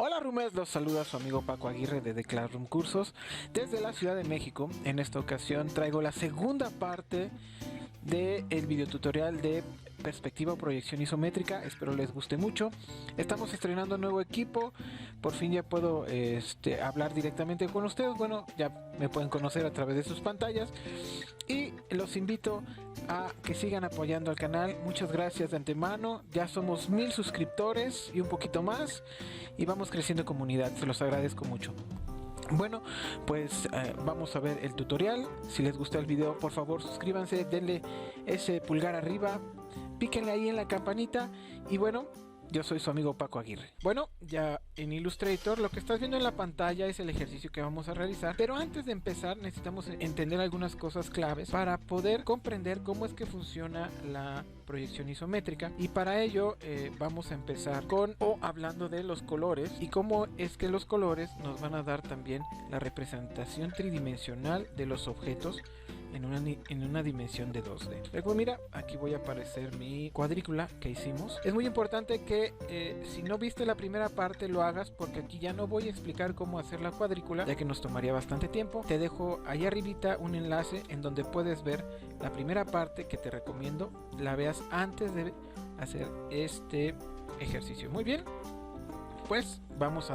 Hola Rumes, los saluda su amigo Paco Aguirre de The Classroom Cursos desde la Ciudad de México. En esta ocasión traigo la segunda parte del videotutorial de perspectiva o proyección isométrica. Espero les guste mucho. Estamos estrenando nuevo equipo. Por fin ya puedo hablar directamente con ustedes. Bueno, ya me pueden conocer a través de sus pantallas. Y los invito a que sigan apoyando al canal. Muchas gracias de antemano. Ya somos 1000 suscriptores y un poquito más. Y vamos creciendo en comunidad. Se los agradezco mucho. Bueno, pues vamos a ver el tutorial. Si les gustó el video, por favor suscríbanse, denle ese pulgar arriba, píquenle ahí en la campanita. Y bueno, yo soy su amigo Paco Aguirre. Bueno, ya en Illustrator lo que estás viendo en la pantalla es el ejercicio que vamos a realizar. Pero antes de empezar necesitamos entender algunas cosas claves para poder comprender cómo es que funciona la proyección isométrica. Y para ello vamos a empezar hablando de los colores y cómo es que los colores nos van a dar también la representación tridimensional de los objetos en una dimensión de 2D. Luego mira, aquí voy a aparecer mi cuadrícula que hicimos. Es muy importante que si no viste la primera parte lo hagas, porque aquí ya no voy a explicar cómo hacer la cuadrícula, ya que nos tomaría bastante tiempo. Te dejo ahí arribita un enlace en donde puedes ver la primera parte, que te recomiendo la veas antes de hacer este ejercicio. Muy bien, pues vamos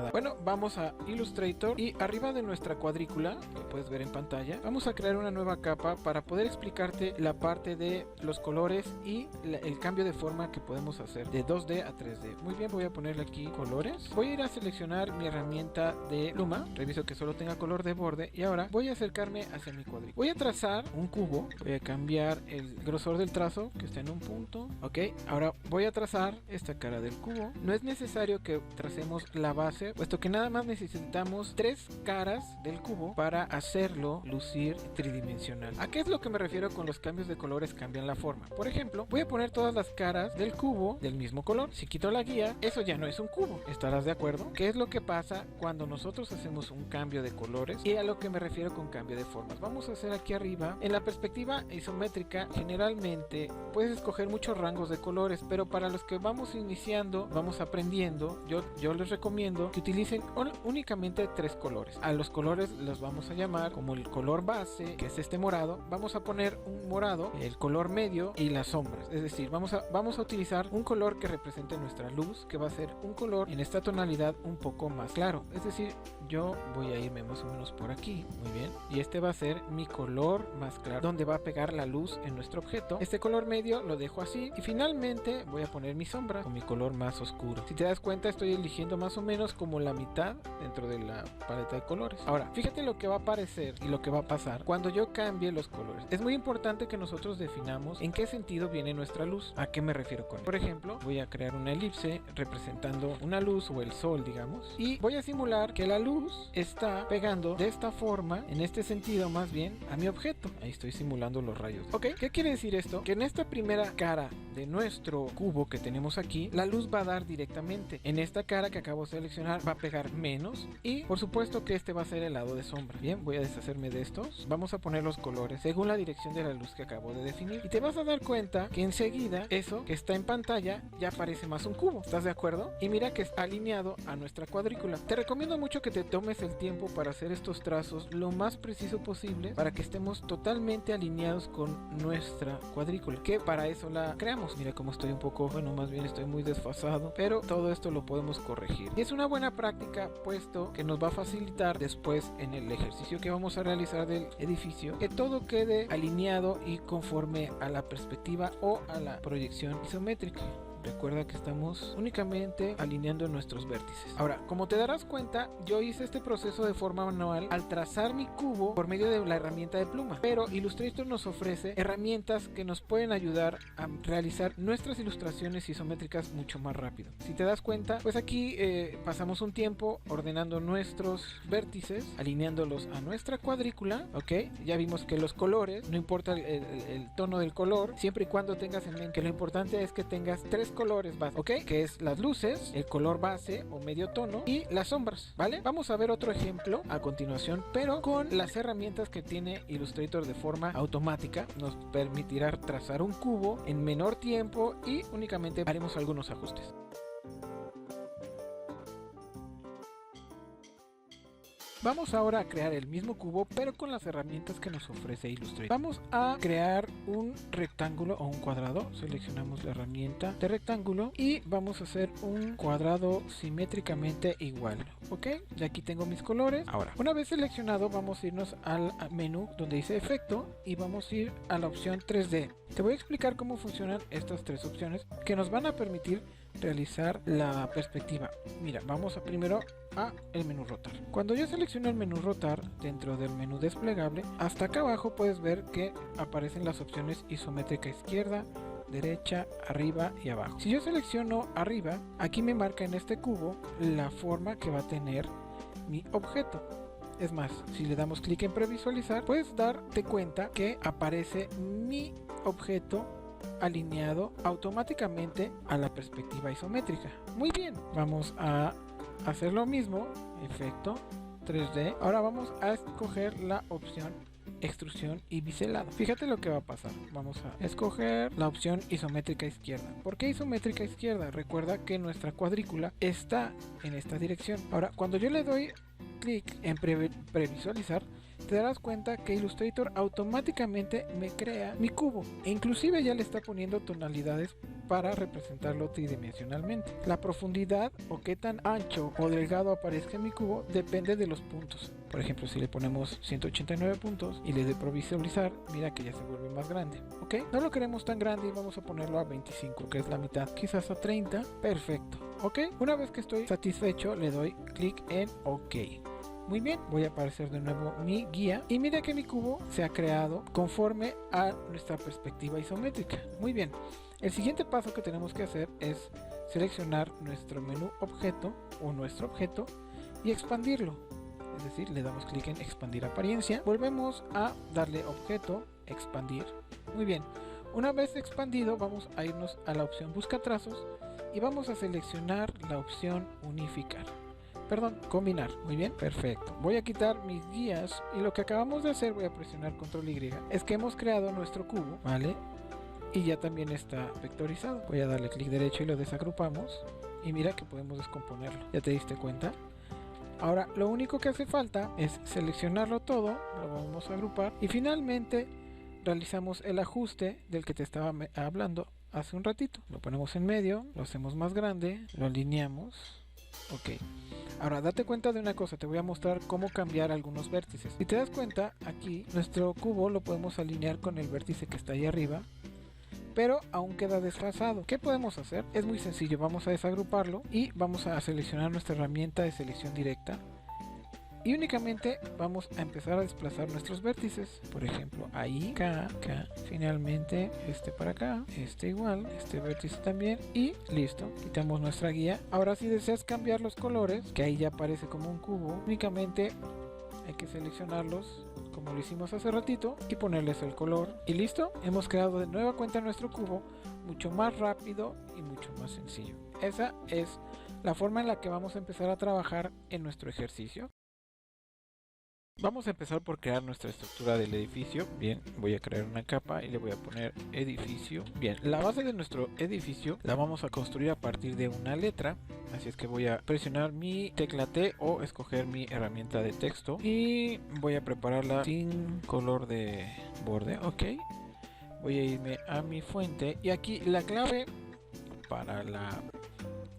a Illustrator y arriba de nuestra cuadrícula, que puedes ver en pantalla, vamos a crear una nueva capa para poder explicarte la parte de los colores y el cambio de forma que podemos hacer de 2D a 3D. Muy bien, voy a ponerle aquí colores. Voy a ir a seleccionar mi herramienta de pluma, reviso que solo tenga color de borde y ahora voy a acercarme hacia mi cuadrícula. Voy a trazar un cubo, voy a cambiar el grosor del trazo que está en un punto. Ok, ahora voy a trazar esta cara del cubo. No es necesario que tracemos la base, puesto que nada más necesitamos 3 caras del cubo para hacerlo lucir tridimensional. ¿A qué es lo que me refiero con los cambios de colores cambian la forma? Por ejemplo, voy a poner todas las caras del cubo del mismo color. Si quito la guía, eso ya no es un cubo. ¿Estarás de acuerdo? ¿Qué es lo que pasa cuando nosotros hacemos un cambio de colores? Y a lo que me refiero con cambio de formas. Vamos a hacer aquí arriba, en la perspectiva isométrica, generalmente puedes escoger muchos rangos de colores, pero para los que vamos iniciando, vamos aprendiendo, yo les recomiendo que utilicen únicamente 3 colores. A los colores los vamos a llamar como el color base, que es este morado. Vamos a poner un morado, el color medio y las sombras. Es decir, vamos a utilizar un color que represente nuestra luz, que va a ser un color en esta tonalidad un poco más claro. Es decir, yo voy a irme más o menos por aquí. Muy bien. Y este va a ser mi color más claro, donde va a pegar la luz en nuestro objeto. Este color medio lo dejo así. Y finalmente voy a poner mi sombra con mi color más oscuro. Si te das cuenta, estoy eligiendo más o menos como la mitad dentro de la paleta de colores. Ahora, fíjate lo que va a aparecer y lo que va a pasar cuando yo cambie los colores. Es muy importante que nosotros definamos en qué sentido viene nuestra luz. ¿A qué me refiero con esto? Por ejemplo, voy a crear una elipse representando una luz o el sol, digamos, y voy a simular que la luz está pegando de esta forma, en este sentido más bien, a mi objeto. Ahí estoy simulando los rayos. Ok, ¿qué quiere decir esto? Que en esta primera cara de nuestro cubo que tenemos aquí, la luz va a dar directamente. En esta cara que acabo de seleccionar va a pegar menos, y por supuesto que este va a ser el lado de sombra. Bien, voy a deshacerme de estos. Vamos a poner los colores según la dirección de la luz que acabo de definir, y te vas a dar cuenta que enseguida eso que está en pantalla ya parece más un cubo. ¿Estás de acuerdo? Y mira que es alineado a nuestra cuadrícula. Te recomiendo mucho que te tomes el tiempo para hacer estos trazos lo más preciso posible, para que estemos totalmente alineados con nuestra cuadrícula, que para eso la creamos. Mira cómo estoy un poco, bueno, más bien estoy muy desfasado, pero todo esto lo podemos corregir. Y es una buena práctica, puesto que nos va a facilitar después en el ejercicio que vamos a realizar del edificio, que todo quede alineado y conforme a la perspectiva o a la proyección isométrica. Recuerda que estamos únicamente alineando nuestros vértices. Ahora, como te darás cuenta, yo hice este proceso de forma manual al trazar mi cubo por medio de la herramienta de pluma, pero Illustrator nos ofrece herramientas que nos pueden ayudar a realizar nuestras ilustraciones isométricas mucho más rápido. Si te das cuenta, pues aquí pasamos un tiempo ordenando nuestros vértices, alineándolos a nuestra cuadrícula. Ok, ya vimos que los colores, no importa el tono del color, siempre y cuando tengas en mente que lo importante es que tengas 3 colores base, ok, que es las luces, el color base o medio tono y las sombras, ¿vale? Vamos a ver otro ejemplo a continuación, pero con las herramientas que tiene Illustrator de forma automática. Nos permitirá trazar un cubo en menor tiempo y únicamente haremos algunos ajustes. Vamos ahora a crear el mismo cubo, pero con las herramientas que nos ofrece Illustrator. Vamos a crear un rectángulo o un cuadrado. Seleccionamos la herramienta de rectángulo y vamos a hacer un cuadrado simétricamente igual. Ok, ya aquí tengo mis colores. Ahora, una vez seleccionado, vamos a irnos al menú donde dice efecto y vamos a ir a la opción 3D. Te voy a explicar cómo funcionan estas tres opciones que nos van a permitir realizar la perspectiva. Mira, vamos a primero a el menú rotar. Cuando yo selecciono el menú rotar dentro del menú desplegable, hasta acá abajo puedes ver que aparecen las opciones isométrica izquierda, derecha, arriba y abajo. Si yo selecciono arriba, aquí me marca en este cubo la forma que va a tener mi objeto. Es más, si le damos clic en previsualizar, puedes darte cuenta que aparece mi objeto alineado automáticamente a la perspectiva isométrica. Muy bien, vamos a hacer lo mismo, efecto 3D. Ahora vamos a escoger la opción extrusión y biselado. Fíjate lo que va a pasar. Vamos a escoger la opción isométrica izquierda. ¿Por qué isométrica izquierda? Recuerda que nuestra cuadrícula está en esta dirección. Ahora, cuando yo le doy clic en previsualizar, te darás cuenta que Illustrator automáticamente me crea mi cubo e inclusive ya le está poniendo tonalidades para representarlo tridimensionalmente. La profundidad o qué tan ancho o delgado aparezca en mi cubo depende de los puntos. Por ejemplo, si le ponemos 189 puntos y le doy previsualizar, mira que ya se vuelve más grande. ¿Ok? No lo queremos tan grande y vamos a ponerlo a 25, que es la mitad. Quizás a 30. Perfecto. ¿Ok? Una vez que estoy satisfecho, le doy clic en OK. Muy bien, voy a aparecer de nuevo mi guía y mira que mi cubo se ha creado conforme a nuestra perspectiva isométrica. Muy bien, el siguiente paso que tenemos que hacer es seleccionar nuestro menú objeto o nuestro objeto y expandirlo. Es decir, le damos clic en expandir apariencia, volvemos a darle objeto, expandir. Muy bien, una vez expandido vamos a irnos a la opción busca trazos y vamos a seleccionar la opción unificar. Perdón, combinar. Muy bien, perfecto. Voy a quitar mis guías y lo que acabamos de hacer, voy a presionar control Y, es que hemos creado nuestro cubo, ¿vale? Y ya también está vectorizado. Voy a darle clic derecho y lo desagrupamos y mira que podemos descomponerlo. ¿Ya te diste cuenta? Ahora lo único que hace falta es seleccionarlo todo, lo vamos a agrupar y finalmente realizamos el ajuste del que te estaba hablando hace un ratito. Lo ponemos en medio, lo hacemos más grande, lo alineamos. Ok. Ahora date cuenta de una cosa, te voy a mostrar cómo cambiar algunos vértices. Si te das cuenta, aquí nuestro cubo lo podemos alinear con el vértice que está ahí arriba, pero aún queda desfasado. ¿Qué podemos hacer? Es muy sencillo, vamos a desagruparlo y vamos a seleccionar nuestra herramienta de selección directa y únicamente vamos a empezar a desplazar nuestros vértices. Por ejemplo, ahí, acá, finalmente este para acá, este igual, este vértice también y listo, quitamos nuestra guía. Ahora si deseas cambiar los colores, que ahí ya aparece como un cubo, únicamente hay que seleccionarlos como lo hicimos hace ratito y ponerles el color y listo, hemos creado de nueva cuenta nuestro cubo mucho más rápido y mucho más sencillo. Esa es la forma en la que vamos a empezar a trabajar en nuestro ejercicio. Vamos a empezar por crear nuestra estructura del edificio. Bien, voy a crear una capa y le voy a poner edificio. Bien, la base de nuestro edificio la vamos a construir a partir de una letra. Así es que voy a presionar mi tecla T o escoger mi herramienta de texto. Y voy a prepararla sin color de borde. Ok. Voy a irme a mi fuente. Y aquí la clave para la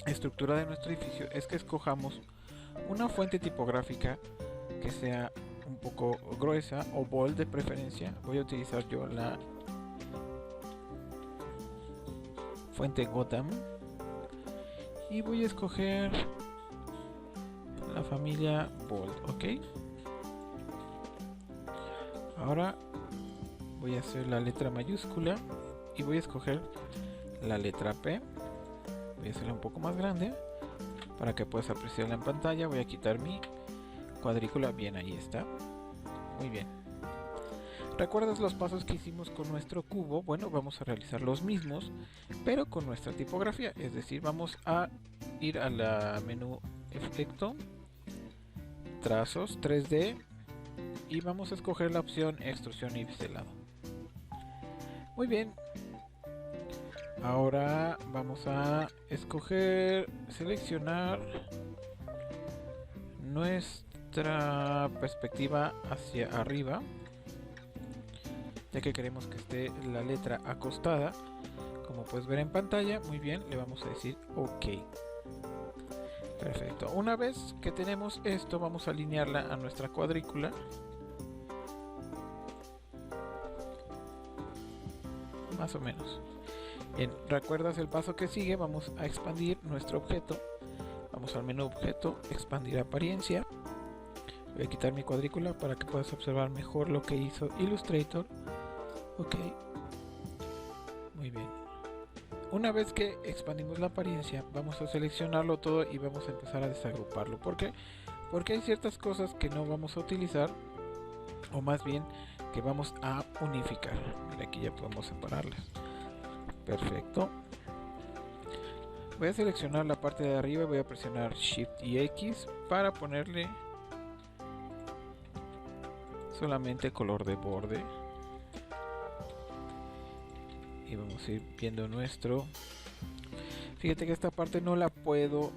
estructura de nuestro edificio es que escojamos una fuente tipográfica que sea un poco gruesa o bold de preferencia. Voy a utilizar yo la fuente Gotham y voy a escoger la familia bold. Ok, ahora voy a hacer la letra mayúscula y voy a escoger la letra P. Voy a hacerla un poco más grande para que puedas apreciarla en pantalla. Voy a quitar mi cuadrícula. Bien, ahí está. Muy bien. ¿Recuerdas los pasos que hicimos con nuestro cubo? Bueno, vamos a realizar los mismos, pero con nuestra tipografía. Es decir, vamos a ir a la menú efecto, trazos, 3D y vamos a escoger la opción extrusión y biselado. Muy bien. Ahora vamos a escoger, seleccionar nuestra perspectiva hacia arriba, ya que queremos que esté la letra acostada, como puedes ver en pantalla. Muy bien, le vamos a decir OK. Perfecto. Una vez que tenemos esto, vamos a alinearla a nuestra cuadrícula. Más o menos. Bien, ¿recuerdas el paso que sigue? Vamos a expandir nuestro objeto. Vamos al menú objeto, expandir apariencia. Voy a quitar mi cuadrícula para que puedas observar mejor lo que hizo Illustrator. OK. Muy bien. Una vez que expandimos la apariencia, vamos a seleccionarlo todo y vamos a empezar a desagruparlo. ¿Por qué? Porque hay ciertas cosas que no vamos a utilizar, o más bien que vamos a unificar. Mira, aquí ya podemos separarlas. Perfecto. Voy a seleccionar la parte de arriba y voy a presionar Shift y X para ponerle solamente color de borde. Y vamos a ir viendo nuestro. Fíjate que esta parte no le puedo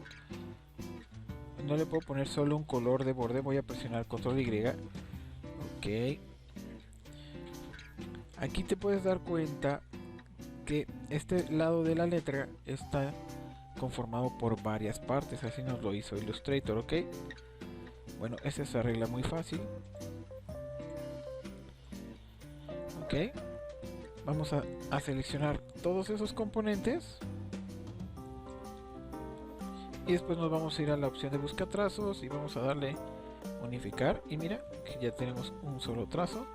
poner solo un color de borde. Voy a presionar Control Y. OK. Aquí te puedes dar cuenta que este lado de la letra está conformado por varias partes. Así nos lo hizo Illustrator. OK. Bueno, ese se arregla muy fácil. OK. Vamos a seleccionar todos esos componentes y después nos vamos a ir a la opción de busca trazos y vamos a darle unificar, y mira que ya tenemos un solo trazo.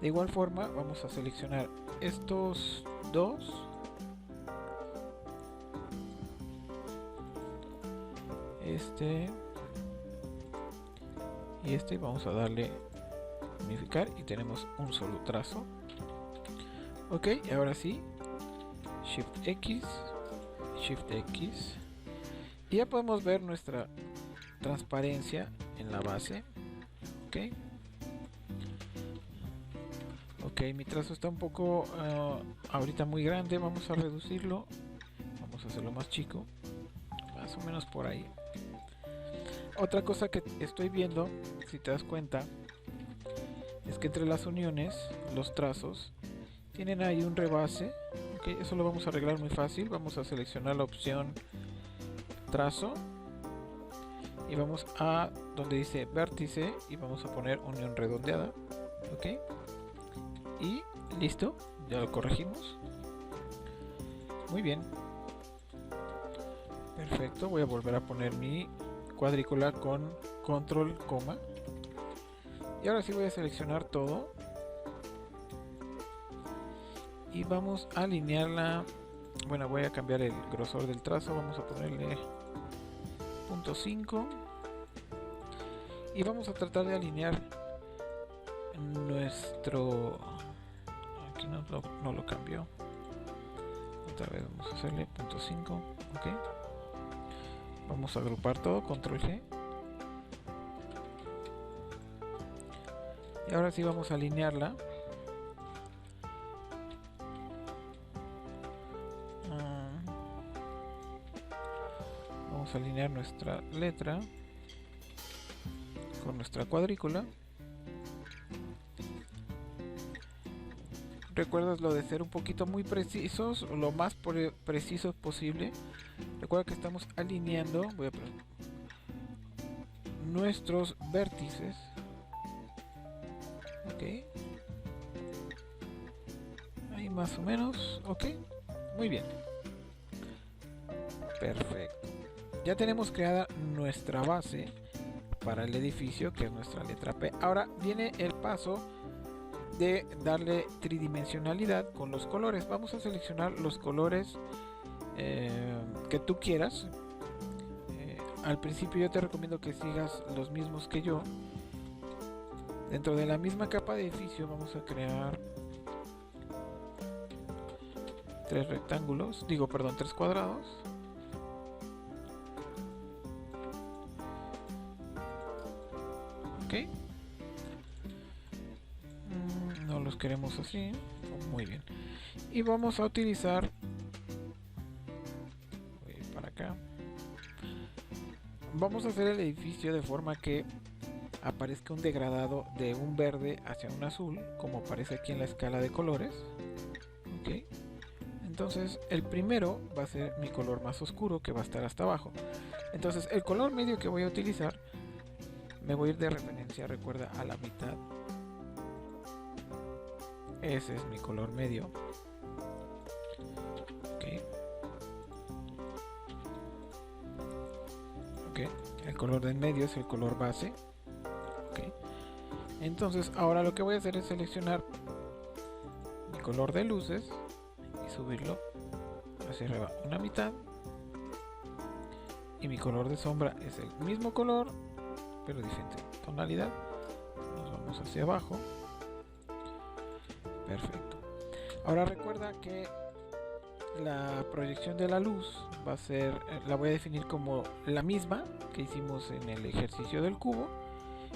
De igual forma vamos a seleccionar estos dos y vamos a darle unificar y tenemos un solo trazo. OK, y ahora sí, Shift X y ya podemos ver nuestra transparencia en la base. OK, mi trazo está un poco ahorita muy grande. Vamos a reducirlo, vamos a hacerlo más chico, más o menos por ahí. Otra cosa que estoy viendo, si te das cuenta, es que entre las uniones, los trazos tienen ahí un rebase. OK, eso lo vamos a arreglar muy fácil. Vamos a seleccionar la opción trazo y vamos a donde dice vértice y vamos a poner unión redondeada. OK, y listo, ya lo corregimos. Muy bien, perfecto. Voy a volver a poner mi cuadrícula con control coma y ahora sí voy a seleccionar todo y vamos a alinearla. Bueno, voy a cambiar el grosor del trazo, vamos a ponerle 0.5 y vamos a tratar de alinear nuestro. Aquí no lo cambió. Otra vez vamos a hacerle 0.5. OK, vamos a agrupar todo, control G y ahora sí vamos a alinearla. Vamos a alinear nuestra letra con nuestra cuadrícula. ¿Recuerdas lo de ser un poquito muy precisos, o lo más precisos posible? Recuerda que estamos alineando, voy a poner nuestros vértices. OK, ahí más o menos. OK, muy bien, perfecto. Ya tenemos creada nuestra base para el edificio, que es nuestra letra P. Ahora viene el paso de darle tridimensionalidad con los colores. Vamos a seleccionar los colores que tú quieras. Al principio yo te recomiendo que sigas los mismos que yo. Dentro de la misma capa de edificio vamos a crear tres cuadrados. OK, no los queremos así. Muy bien, y vamos a utilizar, voy a ir para acá, vamos a hacer el edificio de forma que aparezca un degradado de un verde hacia un azul, como aparece aquí en la escala de colores. Ok, entonces el primero va a ser mi color más oscuro, que va a estar hasta abajo. Entonces el color medio que voy a utilizar, me voy a ir de referencia, recuerda, a la mitad. Ese es mi color medio. Ok, ok, el color del medio es el color base. Ok, entonces ahora lo que voy a hacer es seleccionar mi color de luces y subirlo hacia arriba una mitad, y mi color de sombra es el mismo color pero diferente tonalidad. Nos vamos hacia abajo. Perfecto. Ahora recuerda que la proyección de la luz va a ser, la voy a definir como la misma que hicimos en el ejercicio del cubo.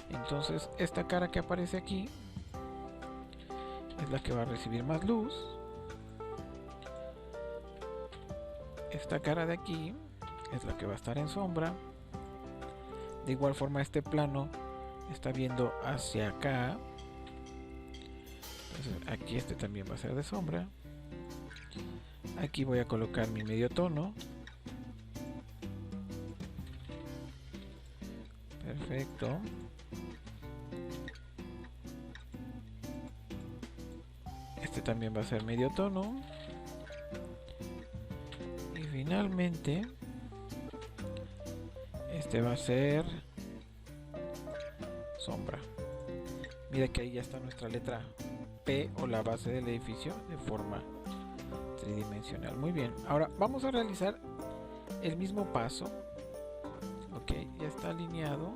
Entonces esta cara que aparece aquí es la que va a recibir más luz. Esta cara de aquí es la que va a estar en sombra. De igual forma este plano está viendo hacia acá. Entonces aquí este también va a ser de sombra. Aquí voy a colocar mi medio tono. Perfecto. Este también va a ser medio tono. Y finalmente este va a ser sombra. Mira que ahí ya está nuestra letra P, o la base del edificio, de forma tridimensional. Muy bien, ahora vamos a realizar el mismo paso. Ok, ya está alineado.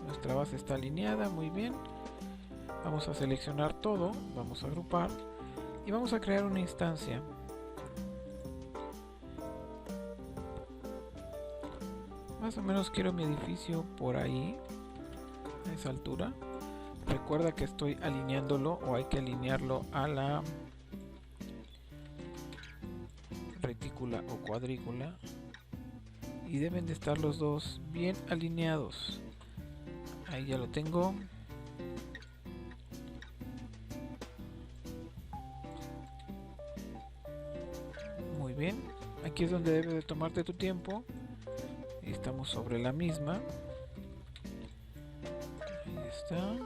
Nuestra base está alineada, muy bien. Vamos a seleccionar todo, vamos a agrupar y vamos a crear una instancia. Más o menos quiero mi edificio por ahí, a esa altura. Recuerda que estoy alineándolo, o hay que alinearlo a la retícula o cuadrícula, y deben de estar los dos bien alineados. Ahí ya lo tengo. Muy bien, aquí es donde debes de tomarte tu tiempo. Estamos sobre la misma. Ahí está.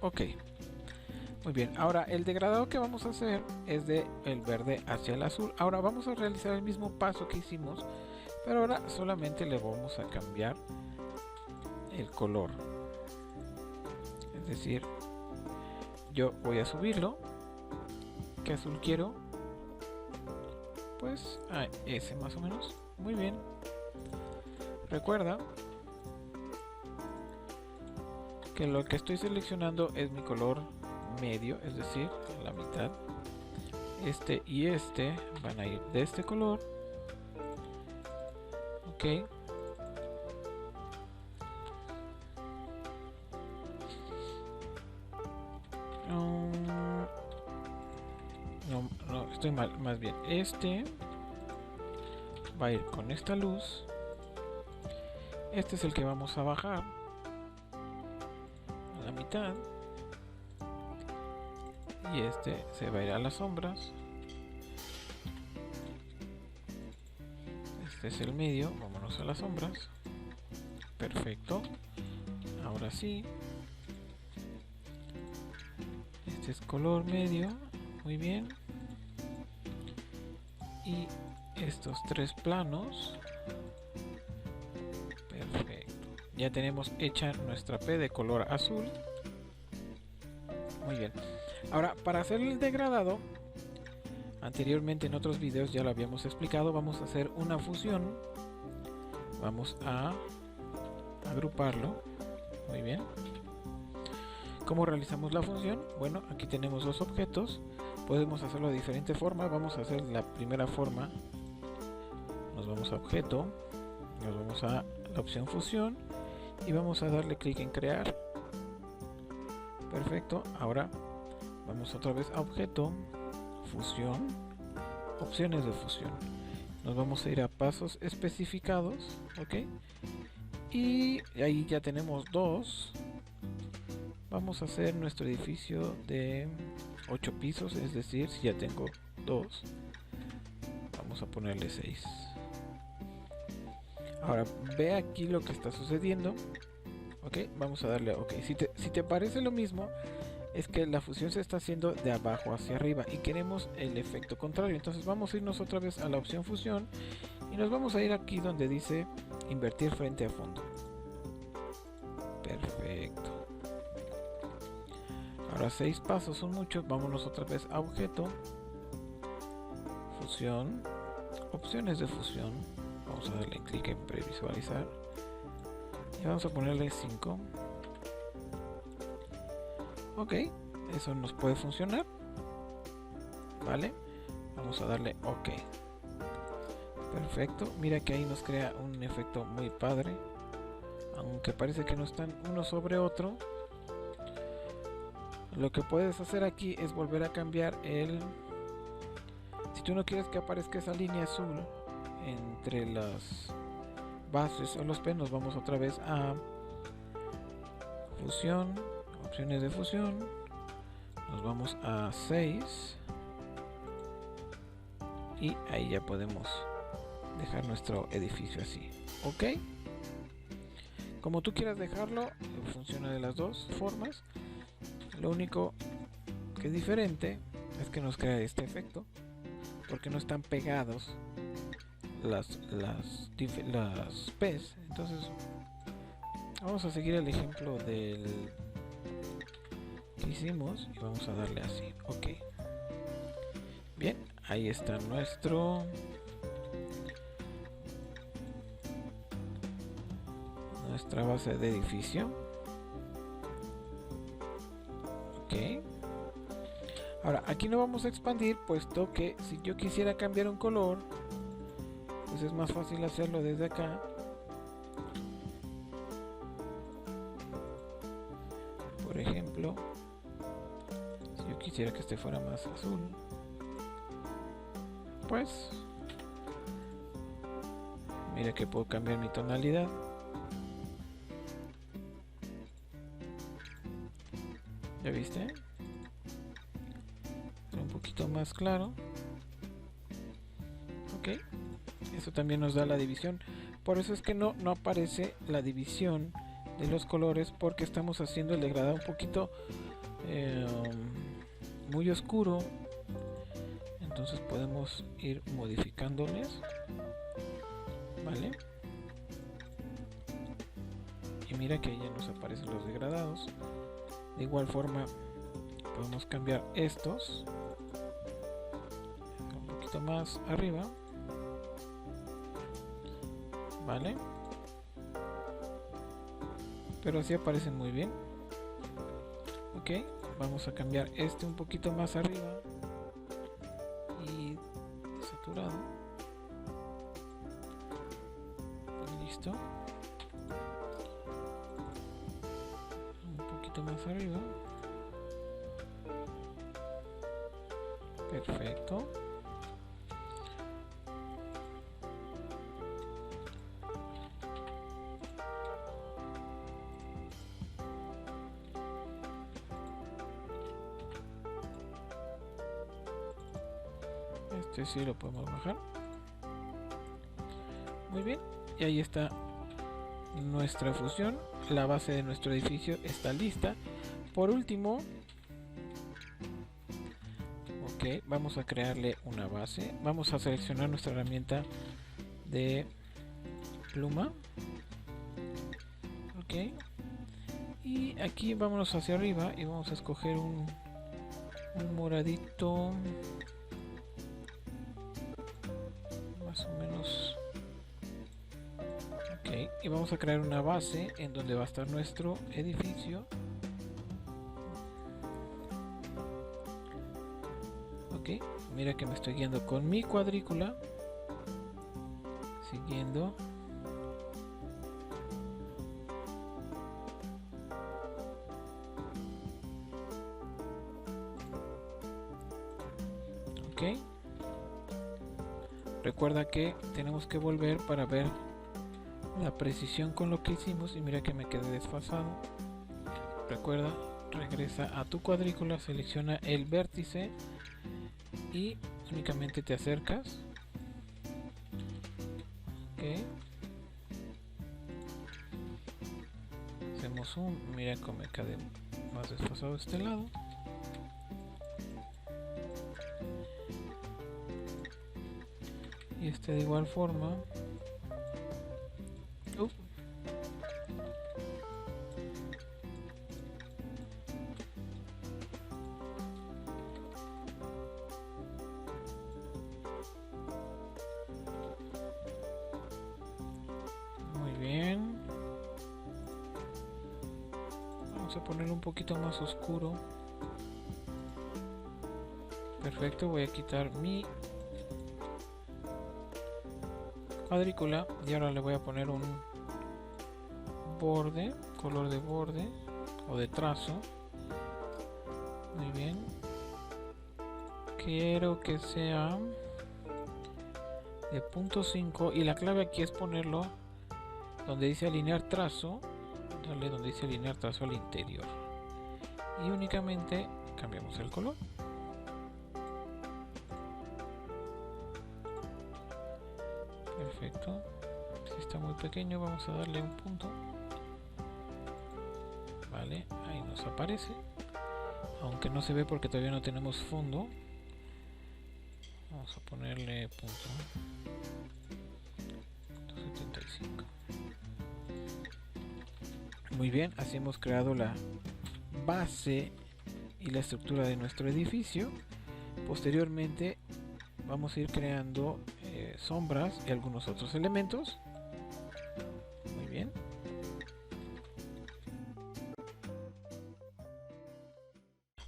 Ok, muy bien. Ahora el degradado que vamos a hacer es de el verde hacia el azul. Ahora vamos a realizar el mismo paso que hicimos, pero ahora solamente le vamos a cambiar el color. Es decir, yo voy a subirlo. ¿Qué azul quiero? Pues a ese más o menos. Muy bien. Recuerda que lo que estoy seleccionando es mi color medio, es decir, la mitad. Este y este van a ir de este color. Ok. No, estoy mal, más bien. Este va a ir con esta luz. Este es el que vamos a bajar a la mitad. Y este se va a ir a las sombras. Este es el medio, vámonos a las sombras. Perfecto. Ahora sí. Este es color medio. Muy bien. Y estos tres planos. Perfecto. Ya tenemos hecha nuestra P de color azul. Muy bien. Ahora, para hacer el degradado, anteriormente en otros videos ya lo habíamos explicado, vamos a hacer una fusión. Vamos a agruparlo. Muy bien. ¿Cómo realizamos la función? Bueno, aquí tenemos dos objetos. Podemos hacerlo de diferente forma. Vamos a hacer la primera forma. Nos vamos a objeto. Nos vamos a la opción fusión. Y vamos a darle clic en crear. Perfecto. Ahora vamos otra vez a objeto. Fusión. Opciones de fusión. Nos vamos a ir a pasos especificados. Ok. Y ahí ya tenemos dos. Vamos a hacer nuestro edificio de 8 pisos, es decir, si ya tengo 2, vamos a ponerle 6. Ahora ve aquí lo que está sucediendo. Ok, vamos a darle ok. Si te parece lo mismo, es que la fusión se está haciendo de abajo hacia arriba y queremos el efecto contrario. Entonces vamos a irnos otra vez a la opción fusión y nos vamos a ir aquí donde dice invertir frente a fondo. Perfecto. Ahora 6 pasos son muchos. Vámonos otra vez a objeto, fusión, opciones de fusión. Vamos a darle clic en previsualizar y vamos a ponerle 5. Ok, eso nos puede funcionar. Vale, vamos a darle ok. Perfecto, mira que ahí nos crea un efecto muy padre, aunque parece que no están uno sobre otro. Lo que puedes hacer aquí es volver a cambiar si tú no quieres que aparezca esa línea azul entre las bases o los P, nos vamos otra vez a fusión, opciones de fusión, nos vamos a 6 y ahí ya podemos dejar nuestro edificio así. Ok, como tú quieras dejarlo, funciona de las dos formas. Lo único que es diferente es que nos crea este efecto porque no están pegados las P's. Entonces vamos a seguir el ejemplo del que hicimos y vamos a darle así. Ok, bien, ahí está nuestra base de edificio. Ok, ahora aquí no vamos a expandir, puesto que si yo quisiera cambiar un color, pues es más fácil hacerlo desde acá. Por ejemplo, si yo quisiera que este fuera más azul, pues mira que puedo cambiar mi tonalidad. ¿Ya viste? Un poquito más claro. Ok, eso también nos da la división. Por eso es que no aparece la división de los colores, porque estamos haciendo el degradado un poquito muy oscuro. Entonces podemos ir modificándoles, vale, y mira que ahí ya nos aparecen los degradados. De igual forma podemos cambiar estos un poquito más arriba, vale, pero así aparecen muy bien. Ok, vamos a cambiar este un poquito más arriba y saturado. Listo, un poquito más arriba. Perfecto. Este sí lo podemos bajar. Muy bien, y ahí está nuestra fusión. La base de nuestro edificio está lista. Por último, ok, vamos a crearle una base. Vamos a seleccionar nuestra herramienta de pluma. Ok, y aquí vámonos hacia arriba y vamos a escoger un moradito más o menos. Ok, y vamos a crear una base en donde va a estar nuestro edificio. Ok, mira que me estoy guiando con mi cuadrícula, siguiendo. Ok, recuerda que tenemos que volver para ver la precisión con lo que hicimos y mira que me quedé desfasado. Recuerda, regresa a tu cuadrícula, selecciona el vértice y únicamente te acercas. Ok. Hacemos un, mira cómo me quedé más desfasado de este lado. Y este de igual forma. Muy bien. Vamos a ponerlo un poquito más oscuro. Perfecto, voy a quitar mi cuadrícula y ahora le voy a poner un borde, color de borde o de trazo. Muy bien. Quiero que sea de 0.5 y la clave aquí es ponerlo donde dice alinear trazo. Dale donde dice alinear trazo al interior y únicamente cambiamos el color. Perfecto. Si está muy pequeño vamos a darle un punto. Vale, ahí nos aparece, aunque no se ve porque todavía no tenemos fondo. Vamos a ponerle punto 75. Muy bien, así hemos creado la base y la estructura de nuestro edificio. Posteriormente vamos a ir creando sombras y algunos otros elementos. Muy bien.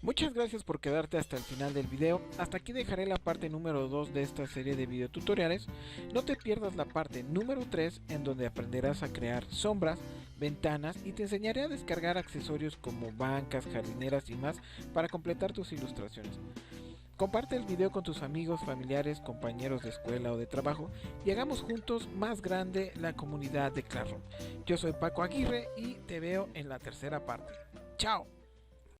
Muchas gracias por quedarte hasta el final del video. Hasta aquí dejaré la parte número 2 de esta serie de videotutoriales. No te pierdas la parte número 3 en donde aprenderás a crear sombras, ventanas y te enseñaré a descargar accesorios como bancas, jardineras y más para completar tus ilustraciones. Comparte el video con tus amigos, familiares, compañeros de escuela o de trabajo y hagamos juntos más grande la comunidad de Classroom. Yo soy Paco Aguirre y te veo en la tercera parte. ¡Chao!